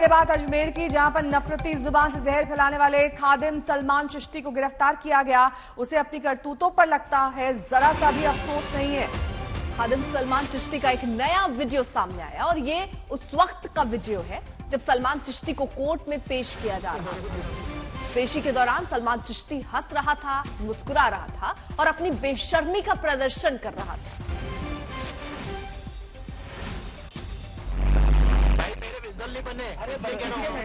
ये बात अजमेर की, जहां पर नफरती जुबान से जहर फैलाने वाले खादिम सलमान चिश्ती को गिरफ्तार किया गया। उसे अपनी करतूतों पर लगता है जरा सा भी अफसोस नहीं है। खादिम सलमान चिश्ती का एक नया वीडियो सामने आया और ये उस वक्त का वीडियो है जब सलमान चिश्ती को कोर्ट में पेश किया जा रहा था। पेशी के दौरान सलमान चिश्ती हंस रहा था, मुस्कुरा रहा था और अपनी बेशर्मी का प्रदर्शन कर रहा था। अरे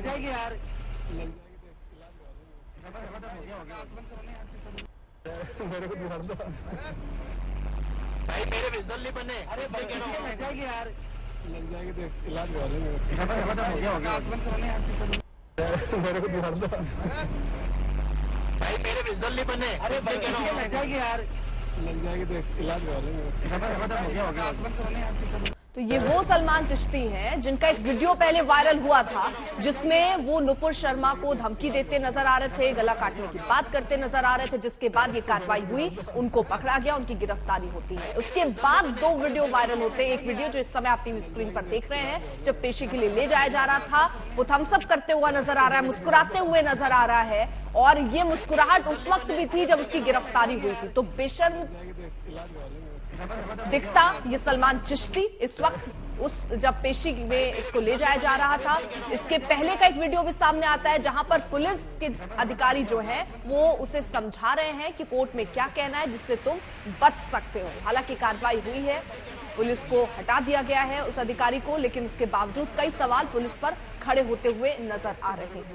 जाएगी यार। मेरे को दिखा दो भाई, मेरे भी जल्दी बने। अरे जाएगी यार, लग जाएगी तो इलाज हो गया। मेरे को दिखा दो भाई, मेरे भी जल्दी बने। अरे जाएगी यार, लग जाएगी तो इलाज हो गया। तो ये वो सलमान चिश्ती हैं जिनका एक वीडियो पहले वायरल हुआ था जिसमें वो नुपुर शर्मा को धमकी देते नजर आ रहे थे, गला काटने की बात करते नजर आ रहे थे, जिसके बाद ये कार्रवाई हुई, उनको पकड़ा गया, उनकी गिरफ्तारी होती है। उसके बाद दो वीडियो वायरल होते हैं। एक वीडियो जो इस समय आप टीवी स्क्रीन पर देख रहे हैं, जब पेशी के लिए ले जाया जा रहा था, वो थम्स अप करते हुआ नजर आ रहा है, मुस्कुराते हुए नजर आ रहा है और ये मुस्कुराहट उस वक्त भी थी जब उसकी गिरफ्तारी हुई थी। तो बेशर्म दिखता ये सलमान चिश्ती इस वक्त जब पेशी में इसको ले जाया जा रहा था। इसके पहले का एक वीडियो भी सामने आता है जहां पर पुलिस के अधिकारी जो हैं वो उसे समझा रहे हैं कि कोर्ट में क्या कहना है जिससे तुम बच सकते हो। हालांकि कार्रवाई हुई है, पुलिस को हटा दिया गया है उस अधिकारी को, लेकिन उसके बावजूद कई सवाल पुलिस पर खड़े होते हुए नजर आ रहे हैं।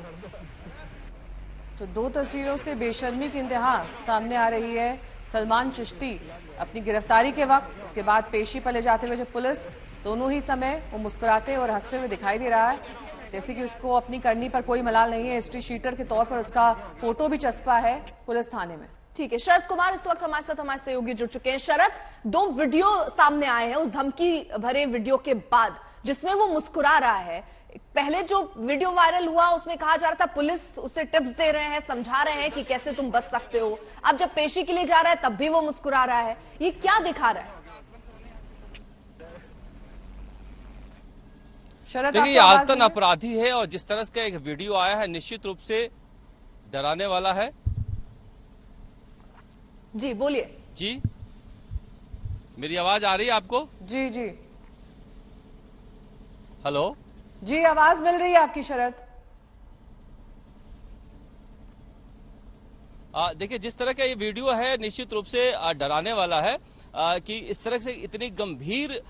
तो दो तस्वीरों से बेशर्मी की इंतहा सामने आ रही है। सलमान चिश्ती अपनी गिरफ्तारी के वक्त, उसके बाद पेशी पर ले जाते हुए जब पुलिस, दोनों ही समय वो मुस्कुराते और हंसते हुए दिखाई दे रहा है, जैसे कि उसको अपनी करनी पर कोई मलाल नहीं है। हिस्ट्री शीटर के तौर पर उसका फोटो भी चस्पा है पुलिस थाने में। ठीक है, शरद कुमार इस वक्त हमारे साथ, हमारे सहयोगी जुड़ चुके हैं। शरद, दो वीडियो सामने आए हैं उस धमकी भरे वीडियो के बाद जिसमें वो मुस्कुरा रहा है। पहले जो वीडियो वायरल हुआ उसमें कहा जा रहा था पुलिस उसे टिप्स दे रहे हैं, समझा रहे हैं कि कैसे तुम बच सकते हो। अब जब पेशी के लिए जा रहा है तब भी वो मुस्कुरा रहा है, ये क्या दिखा रहा है? देखिए, ये आतन अपराधी है और जिस तरह का एक वीडियो आया है निश्चित रूप से डराने वाला है। जी बोलिए। जी, मेरी आवाज आ रही है आपको? जी जी, हेलो जी, आवाज मिल रही है आपकी शरद। देखिए, जिस तरह का ये वीडियो है निश्चित रूप से डराने वाला है कि इस तरह से इतनी गंभीर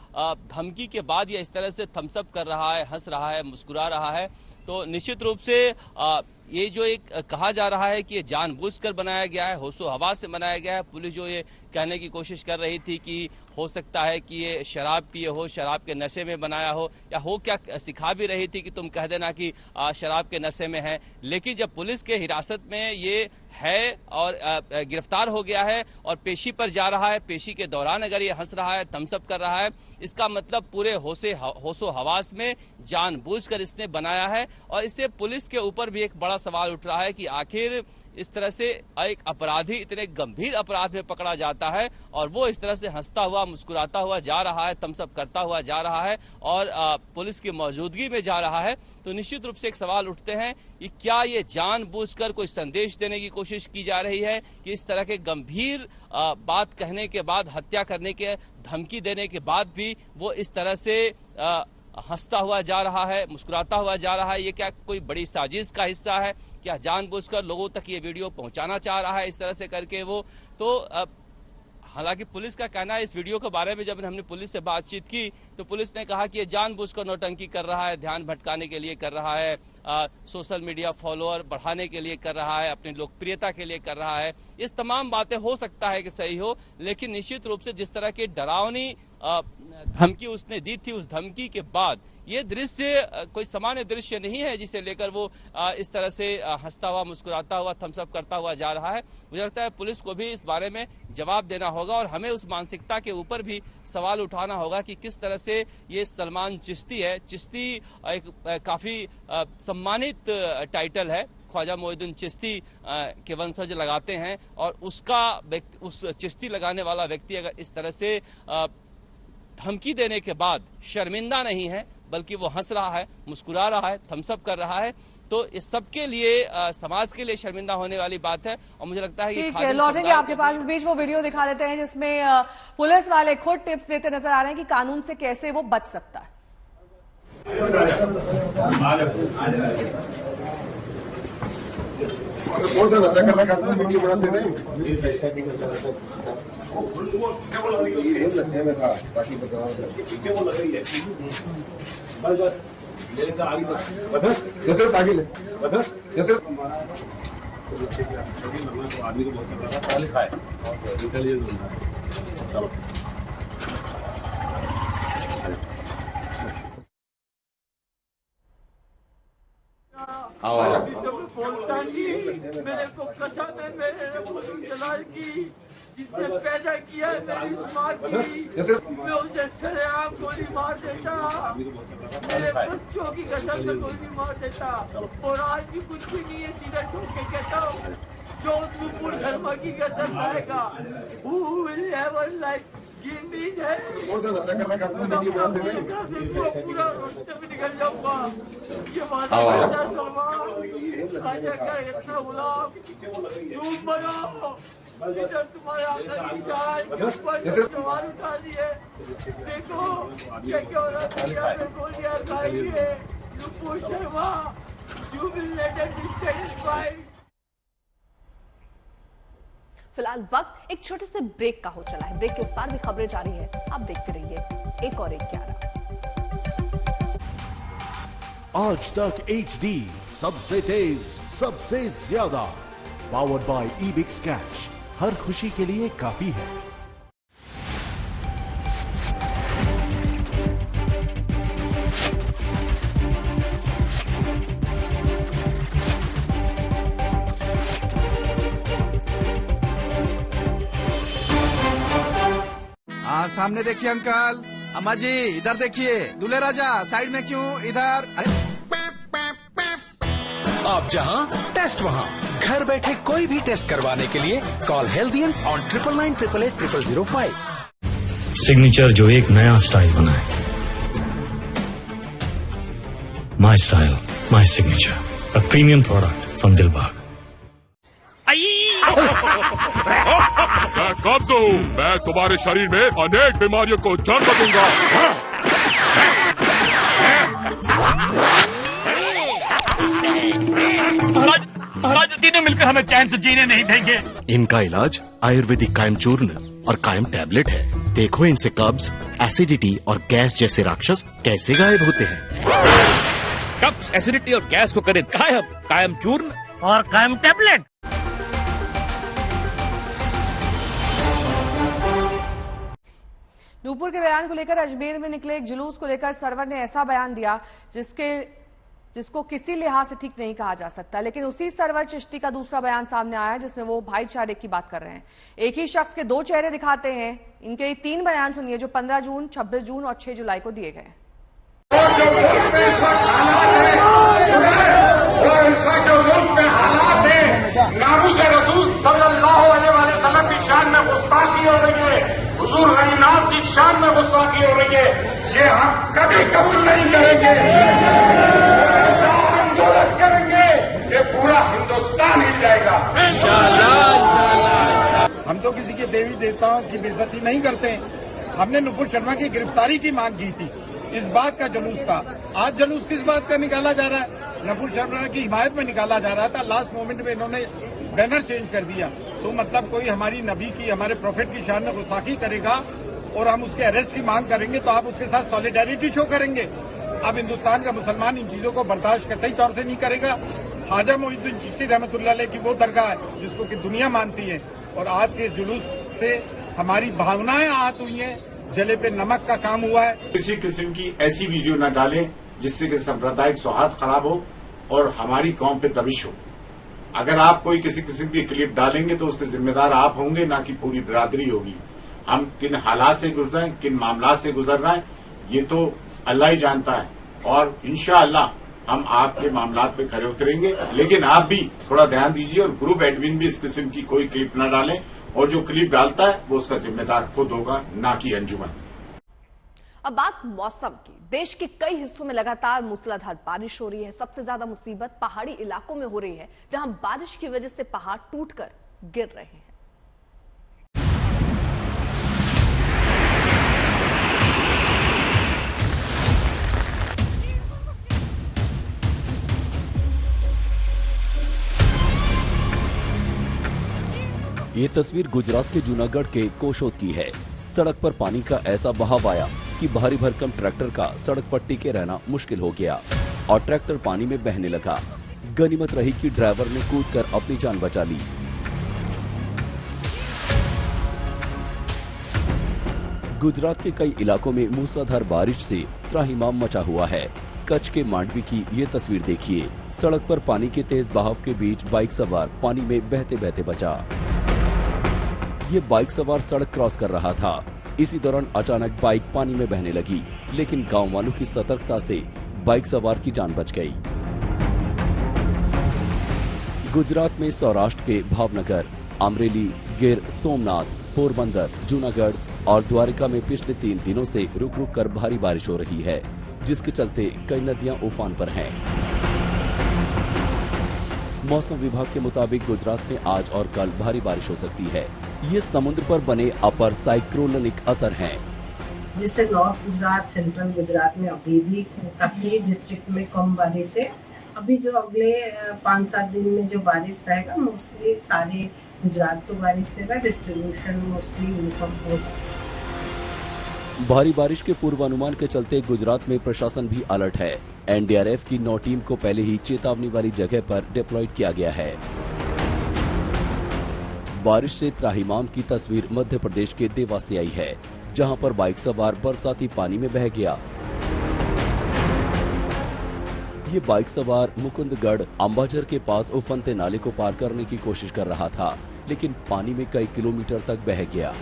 धमकी के बाद ये इस तरह से थम्स अप कर रहा है, हंस रहा है, मुस्कुरा रहा है, तो निश्चित रूप से ये जो एक कहा जा रहा है कि ये जानबूझकर बनाया गया है, होशो हवास से बनाया गया है। पुलिस जो ये कहने की कोशिश कर रही थी कि हो सकता है कि ये शराब पिए हो, शराब के नशे में बनाया हो, या हो क्या सिखा भी रही थी कि तुम कह देना कि शराब के नशे में है। लेकिन जब पुलिस के हिरासत में ये है और गिरफ्तार हो गया है और पेशी पर जा रहा है, पेशी के दौरान अगर ये हंस रहा है, थम्स अप कर रहा है, इसका मतलब पूरे होशो हवास में जानबूझकर इसने बनाया है। और इससे पुलिस के ऊपर भी एक बड़ा सवाल उठ रहा है कि आखिर इस तरह से एक अपराधी इतने गंभीर अपराध में पकड़ा जाता है और वो इस तरह से हंसता हुआ, मुस्कुराता हुआ जा रहा है, थम्स अप करता हुआ जा रहा है और पुलिस की मौजूदगी में जा रहा है। तो निश्चित रूप से एक सवाल उठते हैं कि क्या ये जानबूझकर कोई संदेश देने की कोशिश की जा रही है कि इस तरह के गंभीर बात कहने के बाद, हत्या करने के धमकी देने के बाद भी वो इस तरह से हंसता हुआ जा रहा है, मुस्कुराता हुआ जा रहा है। ये क्या कोई बड़ी साजिश का हिस्सा है? क्या जानबूझकर लोगों तक ये वीडियो पहुंचाना चाह रहा है इस तरह से करके वो? तो हालांकि पुलिस का कहना है इस वीडियो के बारे में, जब हमने पुलिस से बातचीत की तो पुलिस ने कहा कि ये जानबूझकर नौटंकी कर रहा है, ध्यान भटकाने के लिए कर रहा है, सोशल मीडिया फॉलोअर बढ़ाने के लिए कर रहा है, अपनी लोकप्रियता के लिए कर रहा है। इस तमाम बातें हो सकता है कि सही हो, लेकिन निश्चित रूप से जिस तरह की डरावनी धमकी उसने दी थी, उस धमकी के बाद ये दृश्य कोई सामान्य दृश्य नहीं है जिसे लेकर वो इस तरह से हंसता हुआ, मुस्कुराता हुआ, थम्स अप करता हुआ जा रहा है। मुझे लगता है पुलिस को भी इस बारे में जवाब देना होगा और हमें उस मानसिकता के ऊपर भी सवाल उठाना होगा कि किस तरह से ये सलमान चिश्ती है। चिश्ती एक काफी सम्मानित टाइटल है, ख्वाजा मोइनुद्दीन चिश्ती के वंशज लगाते हैं और उस चिश्ती लगाने वाला व्यक्ति अगर इस तरह से धमकी देने के बाद शर्मिंदा नहीं है, बल्कि वो हंस रहा है, मुस्कुरा रहा है, थम्सअप कर रहा है। तो इस सबके लिए समाज के लिए शर्मिंदा होने वाली बात है। और मुझे लगता है ये लौटेंगे आपके पास। इस बीच वो वीडियो दिखा देते हैं जिसमें पुलिस वाले खुद टिप्स देते नजर आ रहे हैं कि कानून से कैसे वो बच सकता है। कौन सा नशा कर रखा था वीडियो बनाते हुए? नशे में था, बाकी बताओ। पीछे वो लग रही है। जैसे आगे ले, जैसे आदमी को बहुत पढ़ा लिखा है, इंटेलिजेंट बंदा है। चलो बोलता नहीं, मेरे को कसम है, मेरे जलाल की जिसने पैदा किया है मेरी माँ की, मैं उसे सरेआम गोली मार देता, मेरे बच्चों की कसम में गोली मार देता। और आज भी कुछ भी नहीं है, सीधा ठोक के कहता हूँ जो नुपुर शर्मा की गर्दन लाएगा who will ever like give me that। कौन सा नशा कर रखा था वीडियो बनाते हुए? पूरा रोस्टर में निकल जाऊंगा। ये वादा करता सलमान, राजा का इतना गुलाम तुम बनो, इधर तुम्हारे आखिरी निशान जवान उठा दिए। देखो क्या क्या हो रहा है, गोलियां खाई है Nupur Sharma, you will let us be satisfied। फिलहाल वक्त एक छोटे से ब्रेक का हो चला है। ब्रेक के उस पार भी खबरें जारी है, आप देखते रहिए एक और 11। आज तक HD सबसे तेज सबसे ज्यादा पावर्ड बाय ईबिक्स कैश, हर खुशी के लिए काफी है। सामने देखिए अंकल, अम्मा जी इधर देखिए, दूल्हे राजा साइड में क्यों, इधर। अरे आप जहां टेस्ट वहां, घर बैठे कोई भी टेस्ट करवाने के लिए कॉल हेल्थियंस ऑन 99888005। सिग्नेचर जो एक नया स्टाइल बनाए, my style my signature, a premium product from Dilbag. मैं कब्ज हूँ, मैं तुम्हारे शरीर में अनेक बीमारियों को जन्म दूंगा। महाराज तीनों मिलकर हमें चैन से जीने नहीं देंगे। इनका इलाज आयुर्वेदिक कायम चूर्ण और कायम टैबलेट है। देखो इनसे कब्ज, एसिडिटी और गैस जैसे राक्षस कैसे गायब होते हैं। कब्ज, एसिडिटी और गैस को करे गायब कायम चूर्ण और कायम टैबलेट। नूपुर के बयान को लेकर अजमेर में निकले एक जुलूस को लेकर सरवर ने ऐसा बयान दिया जिसको किसी लिहाज से ठीक नहीं कहा जा सकता। लेकिन उसी सरवर चिश्ती का दूसरा बयान सामने आया जिसमें वो भाईचारे की बात कर रहे हैं। एक ही शख्स के दो चेहरे दिखाते हैं। इनके 3 बयान सुनिए जो 15 जून, 26 जून और 6 जुलाई को दिए गए। हुजूर गरीनाथ की शान में गुस्ताखी हो रही है, ये हम कभी कबूल नहीं करेंगे। ऐसा आंदोलन करेंगे ये पूरा हिंदुस्तान हिल जाएगा। हम तो किसी के देवी देवताओं की बेइज्जती नहीं करते। हमने नुपुर शर्मा की गिरफ्तारी की मांग की थी, इस बात का जुलूस था। आज जुलूस किस बात का निकाला जा रहा है? नुपुर शर्मा की हिमायत में निकाला जा रहा था। लास्ट मोमेंट में इन्होंने बैनर चेंज कर दिया। तो मतलब कोई हमारी नबी की, हमारे प्रोफेट की शान में गुस्ताखी करेगा और हम उसके अरेस्ट की मांग करेंगे तो आप उसके साथ सॉलिडेरिटी शो करेंगे। अब हिंदुस्तान का मुसलमान इन चीजों को बर्दाश्त कतई तौर से नहीं करेगा। ख्वाजा मोइनुद्दीन चिश्ती रहमतुल्लाह अलैह की वो दरगाह है जिसको कि दुनिया मानती है, और आज के जुलूस से हमारी भावनाएं आहत हुई हैं, जले पे नमक का काम हुआ है। किसी किस्म की ऐसी वीडियो न डालें जिससे कि सांप्रदायिक सौहार्द खराब हो और हमारी कौम पे दबिश हो। अगर आप कोई किसी किस्म की क्लिप डालेंगे तो उसके जिम्मेदार आप होंगे, ना कि पूरी बिरादरी होगी। हम किन हालात से गुजर रहे हैं, किन मामला से गुजर रहे हैं, ये तो अल्लाह ही जानता है। और इंशाअल्लाह हम आपके मामलात पे खरे उतरेंगे। लेकिन आप भी थोड़ा ध्यान दीजिए और ग्रुप एडमिन भी इस किस्म की कोई क्लिप न डालें, और जो क्लिप डालता है वो उसका जिम्मेदार खुद होगा, ना कि अंजुमन। अब बात मौसम की। देश के कई हिस्सों में लगातार मूसलाधार बारिश हो रही है। सबसे ज्यादा मुसीबत पहाड़ी इलाकों में हो रही है, जहां बारिश की वजह से पहाड़ टूटकर गिर रहे हैं। ये तस्वीर गुजरात के जूनागढ़ के कोशोद की है। सड़क पर पानी का ऐसा बहाव आया कि भारी भरकम ट्रैक्टर का सड़क पर टिके रहना मुश्किल हो गया और ट्रैक्टर पानी में बहने लगा। गनीमत रही कि ड्राइवर ने कूदकर अपनी जान बचा ली। गुजरात के कई इलाकों में मूसलाधार बारिश से त्राहिमाम मचा हुआ है। कच्छ के मांडवी की ये तस्वीर देखिए। सड़क पर पानी के तेज बहाव के बीच बाइक सवार पानी में बहते बहते बचा। ये बाइक सवार सड़क क्रॉस कर रहा था। इसी दौरान अचानक बाइक पानी में बहने लगी, लेकिन गांव वालों की सतर्कता से बाइक सवार की जान बच गई। गुजरात में सौराष्ट्र के भावनगर, अमरेली, गिर सोमनाथ, पोरबंदर, जूनागढ़ और द्वारका में पिछले 3 दिनों से रुक रुक कर भारी बारिश हो रही है, जिसके चलते कई नदियां उफान पर हैं। मौसम विभाग के मुताबिक गुजरात में आज और कल भारी बारिश हो सकती है। ये समुद्र पर बने अपर साइक्लोनिक असर हैं, जिससे नॉर्थ गुजरात, सेंट्रल गुजरात में अभी भी काफी डिस्ट्रिक्ट में कम बारिश है। अभी जो अगले 5-7 दिन में जो बारिश रहेगा, मोस्टली सारे गुजरात को बारिश देगा। डिस्ट्रीब्यूशन मोस्टली यूनिफॉर्म हो जाएगा। भारी बारिश के पूर्वानुमान के चलते गुजरात में प्रशासन भी अलर्ट है। एनडीआरएफ की 9 टीम को पहले ही चेतावनी वाली जगह पर डिप्लॉयड किया गया है। बारिश से त्राहिमाम की तस्वीर मध्य प्रदेश के देवास से आई है, जहां पर बाइक सवार बरसाती पानी में बह गया। ये बाइक सवार मुकुंदगढ़ अंबाझर के पास उफनते नाले को पार करने की कोशिश कर रहा था, लेकिन पानी में कई किलोमीटर तक बह गया।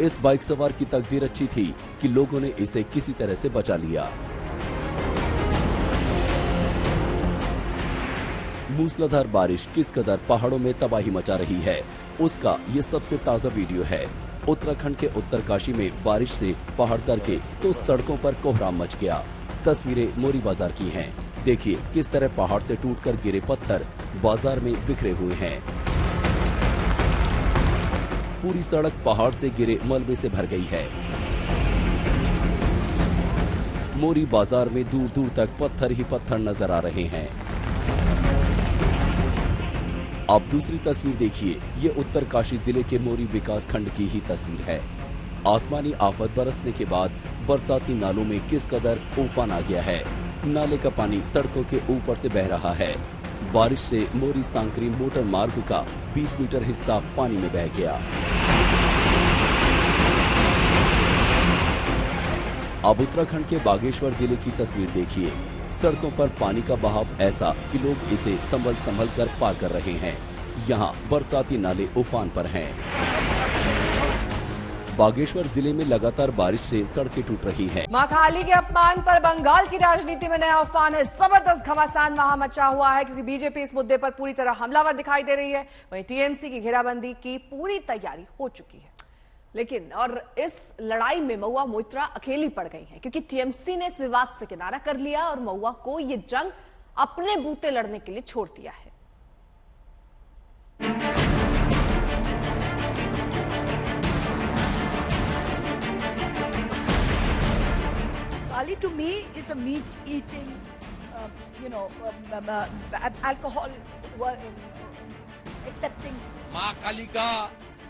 इस बाइक सवार की तकदीर अच्छी थी कि लोगों ने इसे किसी तरह से बचा लिया। मूसलाधार बारिश किस कदर पहाड़ों में तबाही मचा रही है, उसका ये सबसे ताजा वीडियो है। उत्तराखंड के उत्तरकाशी में बारिश से पहाड़ दरके तो सड़कों पर कोहराम मच गया। तस्वीरें मोरी बाजार की हैं। देखिए किस तरह पहाड़ से टूटकर गिरे पत्थर बाजार में बिखरे हुए हैं। पूरी सड़क पहाड़ से गिरे मलबे से भर गई है। मोरी बाजार में दूर दूर तक पत्थर ही पत्थर नजर आ रहे हैं। अब दूसरी तस्वीर देखिए। ये उत्तरकाशी जिले के मोरी विकास खंड की ही तस्वीर है। आसमानी आफत बरसने के बाद बरसाती नालों में किस कदर उफान आ गया है। नाले का पानी सड़कों के ऊपर से बह रहा है। बारिश से मोरी सांकरी मोटर मार्ग का 20 मीटर हिस्सा पानी में बह गया। अब उत्तराखंड के बागेश्वर जिले की तस्वीर देखिए। सड़कों पर पानी का बहाव ऐसा कि लोग इसे संभल कर पार कर रहे हैं। यहाँ बरसाती नाले उफान पर हैं। बागेश्वर जिले में लगातार बारिश से सड़कें टूट रही हैं। मां काली के अपमान पर बंगाल की राजनीति में नया उफान है। जबरदस्त घमासान वहां मचा हुआ है, क्योंकि बीजेपी इस मुद्दे पर पूरी तरह हमलावर दिखाई दे रही है। वहीं टीएमसी की घेराबंदी की पूरी तैयारी हो चुकी है। लेकिन और इस लड़ाई में महुआ मोइत्रा अकेली पड़ गई है, क्योंकि टीएमसी ने इस विवाद से किनारा कर लिया और महुआ को ये जंग अपने बूते लड़ने के लिए छोड़ दिया है। Kali to me is a meat-eating, alcohol accepting. माँ काली का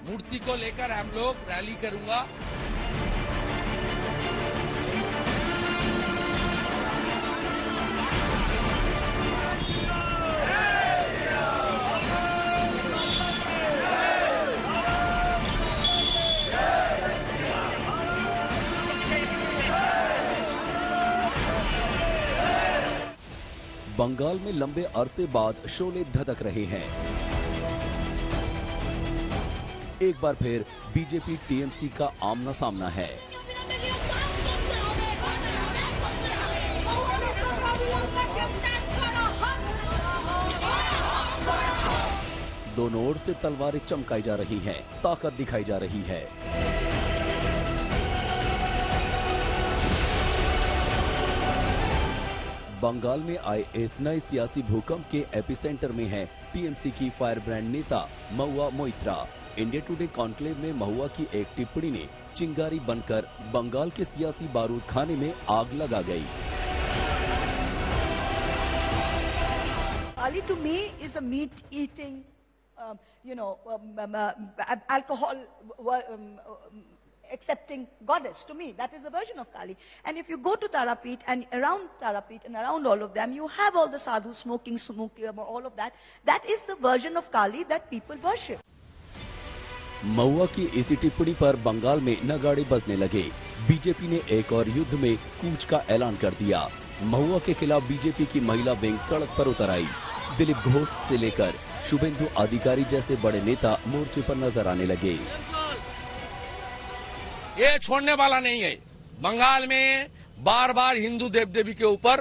मूर्ति को लेकर हम लोग रैली करूंगा। बंगाल में लंबे अरसे बाद शोले धधक रहे हैं। एक बार फिर बीजेपी टीएमसी का आमना सामना है। दोनों ओर से तलवारें चमकाई जा रही हैं, ताकत दिखाई जा रही है। बंगाल में आए इस नए सियासी भूकंप के एपिसेंटर में है टीएमसी की फायर ब्रांड नेता Mahua Moitra. India today conclave में महुआ की एक टिप्पणी ने चिंगारी बनकर बंगाल के सियासी बारूद खाने में आग लगा गई। Ali to me is a meat-eating, alcohol accepting goddess. To me, that is a version of Kali. And if you go to Tarapet and around Tarapet and around all of them, you have all the sadhus smoking, all of that. That is the version of Kali that people worship. महुआ की इसी टिप्पणी पर बंगाल में नगाड़े बजने लगे। BJP ने एक और युद्ध में कूच का ऐलान कर दिया। महुआ के खिलाफ बीजेपी की महिला विंग सड़क पर उतर आई। दिलीप घोष से लेकर शुभेंदु अधिकारी जैसे बड़े नेता मोर्चे पर नजर आने लगे। ये छोड़ने वाला नहीं है। बंगाल में बार बार हिंदू देव देवी के ऊपर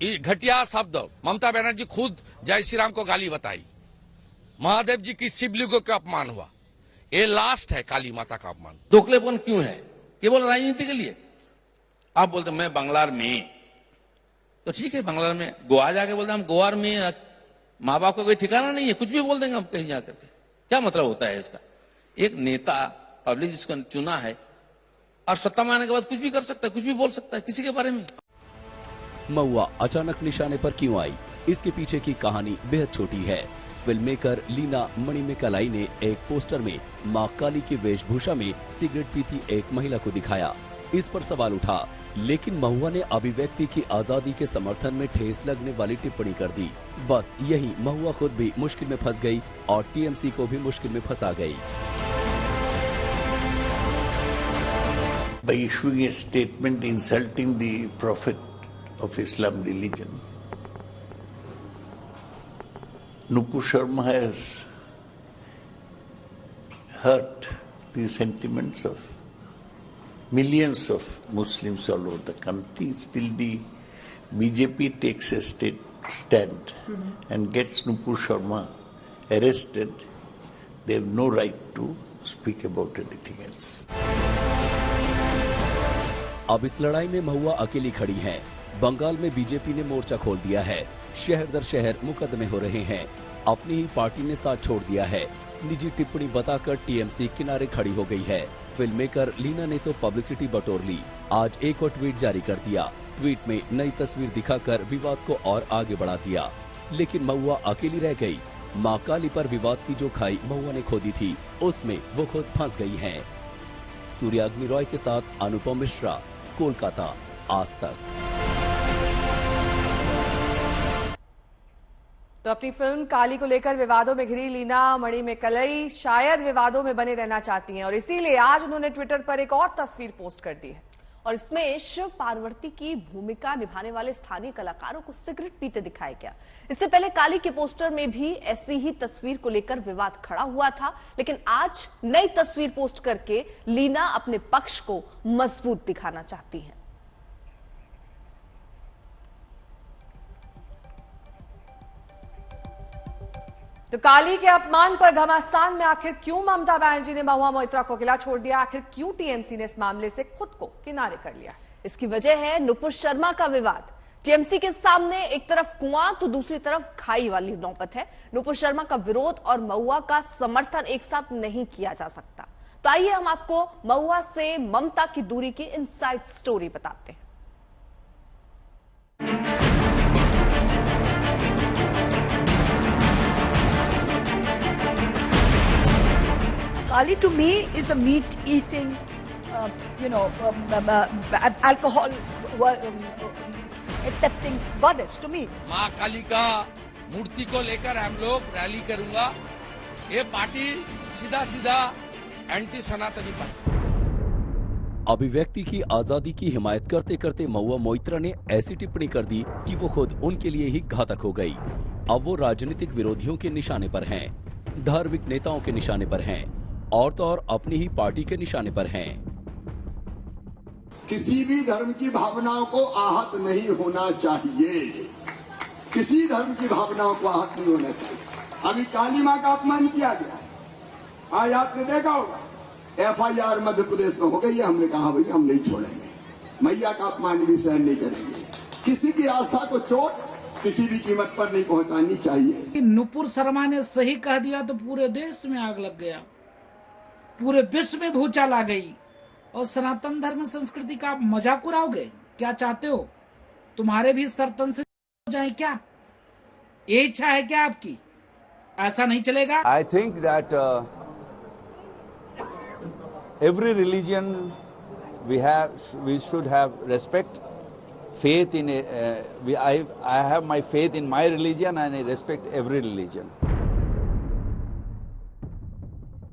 घटिया शब्द, ममता बनर्जी खुद जय श्री राम को गाली बताई, महादेव जी की शिवलिंगों का अपमान हुआ। ये लास्ट है काली माता का अपमान। दोखलेपन क्यों है? केवल राजनीति के लिए। आप बोलते मैं बंगलार में, तो ठीक है, बंगलार में गोवा जाके बोलते हम गोवा में, माँ बाप का कोई ठिकाना नहीं है, कुछ भी बोल देंगे हम कहीं जाकर के। क्या मतलब होता है इसका? एक नेता पब्लिक जिसको चुना है और सत्ता में आने के बाद कुछ भी कर सकता है, कुछ भी बोल सकता है किसी के बारे में। महुआ अचानक निशाने पर क्यों आई, इसके पीछे की कहानी बेहद छोटी है। फिल्म मेकर लीना मणिमेकालाई ने एक पोस्टर में मां काली की वेशभूषा में सिगरेट पीती एक महिला को दिखाया। इस पर सवाल उठा, लेकिन महुआ ने अभिव्यक्ति की आजादी के समर्थन में ठेस लगने वाली टिप्पणी कर दी। बस यही महुआ खुद भी मुश्किल में फंस गई और टीएमसी को भी मुश्किल में फंसा गई। By issuing a statement insulting the Prophet of Islam religion, Nupur Sharma has hurt the sentiments of millions of Muslims all over the country. Still the BJP takes a stand and gets Nupur Sharma arrested. They have no right to speak about anything else. अब इस लड़ाई में महुआ अकेली खड़ी है। बंगाल में BJP ने मोर्चा खोल दिया है। शहर दर शहर मुकदमे हो रहे हैं। अपनी ही पार्टी ने साथ छोड़ दिया है। निजी टिप्पणी बताकर टीएमसी किनारे खड़ी हो गई है। फिल्म मेकर लीना ने तो पब्लिसिटी बटोर ली। आज एक और ट्वीट जारी कर दिया। ट्वीट में नई तस्वीर दिखाकर विवाद को और आगे बढ़ा दिया। लेकिन महुआ अकेली रह गई। मां काली पर विवाद की जो खाई महुआ ने खोदी थी, उसमें वो खुद फंस गई हैं। सूर्याग्नि रॉय के साथ अनुपम मिश्रा, कोलकाता, आज तक। तो अपनी फिल्म काली को लेकर विवादों में घिरी लीना मणिमेकालाई शायद विवादों में बने रहना चाहती हैं और इसीलिए आज उन्होंने ट्विटर पर एक और तस्वीर पोस्ट कर दी है और इसमें शिव पार्वती की भूमिका निभाने वाले स्थानीय कलाकारों को सिगरेट पीते दिखाया गया। इससे पहले काली के पोस्टर में भी ऐसी ही तस्वीर को लेकर विवाद खड़ा हुआ था, लेकिन आज नई तस्वीर पोस्ट करके लीना अपने पक्ष को मजबूत दिखाना चाहती हैं। तो काली के अपमान पर घमासान में आखिर क्यों ममता बनर्जी ने महुआ मोइत्रा को अकेला छोड़ दिया? आखिर क्यों टीएमसी ने इस मामले से खुद को किनारे कर लिया? इसकी वजह है नुपुर शर्मा का विवाद। टीएमसी के सामने एक तरफ कुआं तो दूसरी तरफ खाई वाली नौबत है। नुपुर शर्मा का विरोध और महुआ का समर्थन एक साथ नहीं किया जा सकता। तो आइए हम आपको महुआ से ममता की दूरी की इनसाइड स्टोरी बताते हैं। Kali to me is a meat-eating, alcohol accepting goddess to me. माँ काली का मूर्ति को लेकर हम लोग रैली करूंगा। ये पार्टी सीधा सीधा एंटी सनातनी पार्टी। अभिव्यक्ति की आजादी की हिमायत करते करते महुआ मोइत्रा ने ऐसी टिप्पणी कर दी कि वो खुद उनके लिए ही घातक हो गई। अब वो राजनीतिक विरोधियों के निशाने पर हैं, धार्मिक नेताओं के निशाने पर हैं और तो और अपनी ही पार्टी के निशाने पर हैं। किसी भी धर्म की भावनाओं को आहत नहीं होना चाहिए। किसी धर्म की भावनाओं को आहत नहीं होना चाहिए। अभी काली मां का अपमान किया गया है। आज आपने देखा होगा FIR मध्य प्रदेश में हो गई है। हमने कहा भाई हम नहीं छोड़ेंगे, मैया का अपमान भी सहन नहीं करेंगे। किसी की आस्था को चोट किसी भी कीमत पर नहीं पहुंचानी चाहिए। नुपुर शर्मा ने सही कह दिया तो पूरे देश में आग लग गया, पूरे विश्व में भूचाल आ गई और सनातन धर्म संस्कृति का आप मजाक उड़ाओगे? क्या चाहते हो तुम्हारे भी सर तन से हो जाए क्या? ये इच्छा है क्या आपकी? ऐसा नहीं चलेगा। I think that every religion we should have respect, faith in I have my faith in my religion and I respect every religion.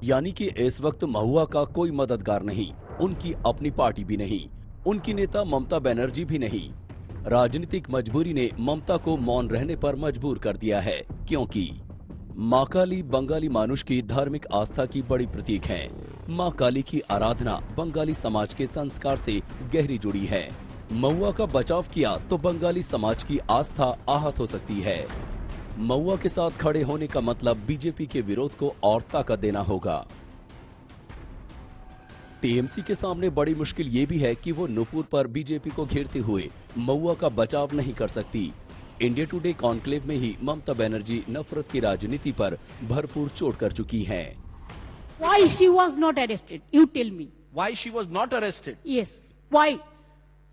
यानी कि इस वक्त महुआ का कोई मददगार नहीं, उनकी अपनी पार्टी भी नहीं, उनकी नेता ममता बनर्जी भी नहीं। राजनीतिक मजबूरी ने ममता को मौन रहने पर मजबूर कर दिया है, क्योंकि मां काली बंगाली मानुष की धार्मिक आस्था की बड़ी प्रतीक है। मां काली की आराधना बंगाली समाज के संस्कार से गहरी जुड़ी है। महुआ का बचाव किया तो बंगाली समाज की आस्था आहत हो सकती है। महुआ के साथ खड़े होने का मतलब बीजेपी के विरोध को और ताकत देना होगा। टीएमसी के सामने बड़ी मुश्किल ये भी है कि वो नुपुर पर बीजेपी को घेरते हुए महुआ का बचाव नहीं कर सकती। इंडिया टुडे कॉन्क्लेव में ही ममता बनर्जी नफरत की राजनीति पर भरपूर चोट कर चुकी हैं। Why she was not arrested? You tell me. Why she was not arrested? Yes. Why?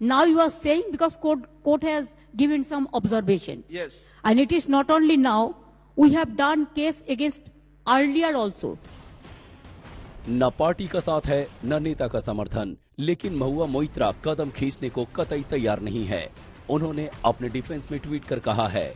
Now you are saying because court has given some observation. Yes. And it is not only now. We have done case against earlier also. न party का साथ है न नेता का समर्थन, लेकिन महुआ मोइत्रा कदम खींचने को कतई तैयार नहीं है। उन्होंने अपने डिफेंस में ट्वीट कर कहा है,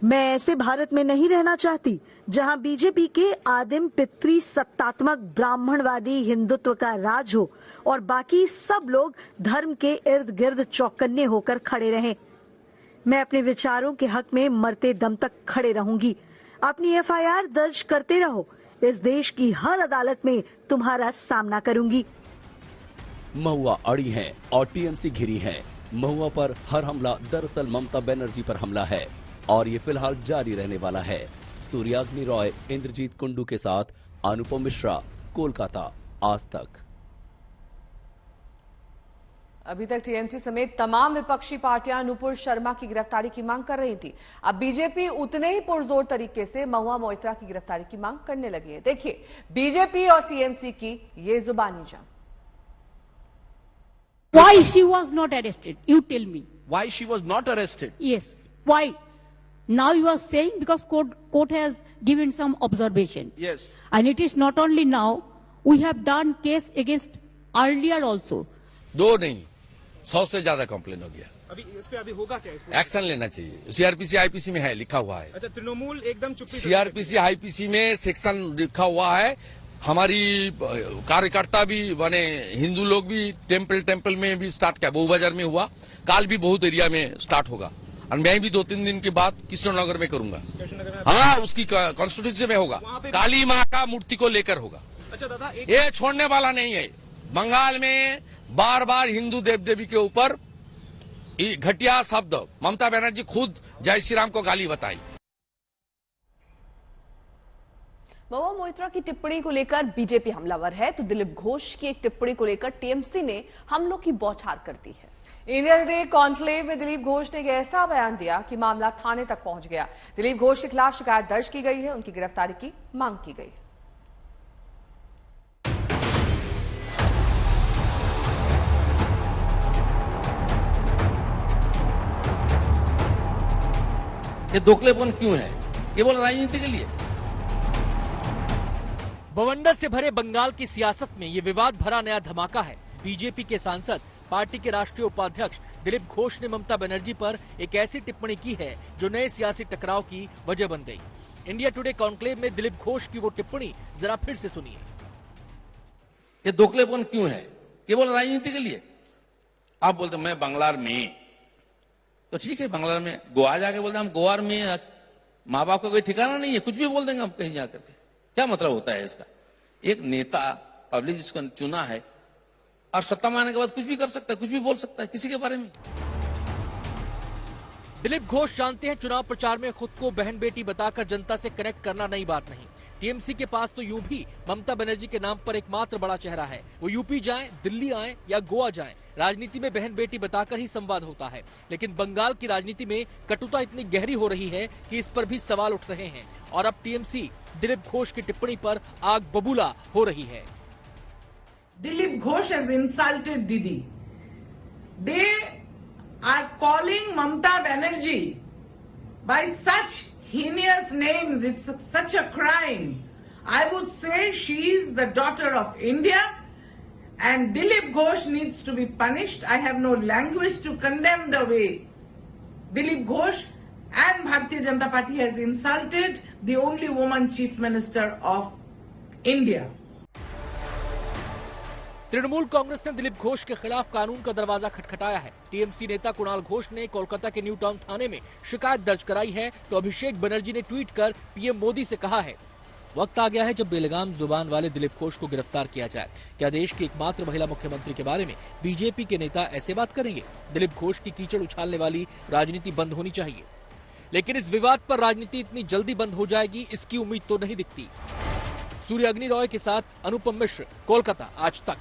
मैं ऐसे भारत में नहीं रहना चाहती जहां बीजेपी के आदिम पितृ सत्तात्मक ब्राह्मणवादी हिंदुत्व का राज हो और बाकी सब लोग धर्म के इर्द गिर्द चौकन्ने होकर खड़े रहें। मैं अपने विचारों के हक में मरते दम तक खड़े रहूंगी। अपनी एफआईआर दर्ज करते रहो, इस देश की हर अदालत में तुम्हारा सामना करूंगी। महुआ अड़ी है और टीएमसी घिरी है। महुआ पर हर हमला दरअसल ममता बनर्जी पर हमला है और ये फिलहाल जारी रहने वाला है। सूर्याग्नि रॉय, इंद्रजीत कुंडू के साथ अनुपम मिश्रा, कोलकाता, आज तक। अभी तक टीएमसी समेत तमाम विपक्षी पार्टियां नुपुर शर्मा की गिरफ्तारी की मांग कर रही थी। अब बीजेपी उतने ही पुरजोर तरीके से महुआ मोइत्रा की गिरफ्तारी की मांग करने लगी है। देखिए बीजेपी और टीएमसी की ये जुबानी जंग। Why she was not arrested? You tell me. Why she was not arrested? Yes. Why? Now you are saying because court has given some observation. Yes. And it is not only now. We have done case against earlier also. दो नहीं 100 से ज्यादा complain हो गया। अभी इस पे अभी होगा क्या? एक्शन लेना चाहिए। सीआरपीसी आईपीसी में है, लिखा हुआ है। अच्छा, तृणमूल एकदम चुप्पी। सीआरपीसी आईपीसी में सेक्शन लिखा हुआ है। हमारी कार्यकर्ता भी बने, हिंदू लोग भी टेम्पल में भी स्टार्ट किया, बहु बाजार में हुआ, काल भी बहुत एरिया में स्टार्ट होगा और मैं भी 2-3 दिन के बाद कृष्णनगर में करूंगा। हाँ, उसकी कॉन्स्टिट्यूंसी में होगा, काली माँ का मूर्ति को लेकर होगा। अच्छा दादा, ये छोड़ने वाला नहीं है। बंगाल में बार बार हिंदू देव देवी के ऊपर घटिया शब्द, ममता बनर्जी खुद जय श्री राम को गाली बताई। महुआ मोइत्रा की टिप्पणी को लेकर बीजेपी हमलावर है तो दिलीप घोष की एक टिप्पणी को लेकर टीएमसी ने हमलों की बौछार कर दी है। इंडिया टुडे कॉन्क्लेव में दिलीप घोष ने एक ऐसा बयान दिया कि मामला थाने तक पहुंच गया। दिलीप घोष के खिलाफ शिकायत दर्ज की गई है, उनकी गिरफ्तारी की मांग की गई। ये दोखलेपन क्यों है? केवल राजनीति के लिए। बवंडर से भरे बंगाल की सियासत में ये विवाद भरा नया धमाका है। बीजेपी के सांसद, पार्टी के राष्ट्रीय उपाध्यक्ष दिलीप घोष ने ममता बनर्जी पर एक ऐसी टिप्पणी की है जो नए सियासी टकराव की वजह बन गई। इंडिया टुडे कॉन्क्लेव में दिलीप घोष की वो टिप्पणी जरा फिर से सुनिए। ये दोखलेपन क्यों है? केवल राजनीति के लिए। आप बोलते मैं बंगलार में, तो ठीक है, बंगला में गोवा जाके बोलते हम गोवा में, माँ बाप का कोई ठिकाना नहीं है, कुछ भी बोल देंगे हम कहीं जाकर के। क्या मतलब होता है इसका? एक नेता पब्लिक जिसको चुना है और सत्ता में आने के बाद कुछ भी कर सकता है, कुछ भी बोल सकता है किसी के बारे में। दिलीप घोष जानते हैं चुनाव प्रचार में खुद को बहन बेटी बताकर जनता से कनेक्ट करना नई बात नहीं। टीएमसी के पास तो यूं भी ममता बनर्जी के नाम पर एकमात्र बड़ा चेहरा है। वो यूपी जाएं, दिल्ली आएं या गोवा जाएं, राजनीति में बहन बेटी बताकर ही संवाद होता है। लेकिन बंगाल की राजनीति में कटुता इतनी गहरी हो रही है कि इस पर भी सवाल उठ रहे हैं और अब टीएमसी दिलीप घोष की टिप्पणी पर आग बबूला हो रही है। Dilip Ghosh has insulted Didi. They are calling Mamata Banerjee by such heinous names. It's such a crime. I would say she is the daughter of India and Dilip Ghosh needs to be punished. I have no language to condemn the way Dilip Ghosh and Bharatiya Janata Party has insulted the only woman chief minister of India. Trinamool Congress ने दिलीप घोष के खिलाफ कानून का दरवाजा खटखटाया है। TMC नेता कुणाल घोष ने कोलकाता के न्यू टाउन थाने में शिकायत दर्ज कराई है तो अभिषेक बनर्जी ने ट्वीट कर पीएम मोदी से कहा है, वक्त आ गया है जब बेलगाम जुबान वाले दिलीप घोष को गिरफ्तार किया जाए। क्या देश की एकमात्र महिला मुख्यमंत्री के बारे में बीजेपी के नेता ऐसे बात करेंगे? दिलीप घोष की कीचड़ उछालने वाली राजनीति बंद होनी चाहिए। लेकिन इस विवाद पर राजनीति इतनी जल्दी बंद हो जाएगी, इसकी उम्मीद तो नहीं दिखती। सूर्य अग्नि रॉय के साथ अनुपम मिश्र, कोलकाता, आज तक।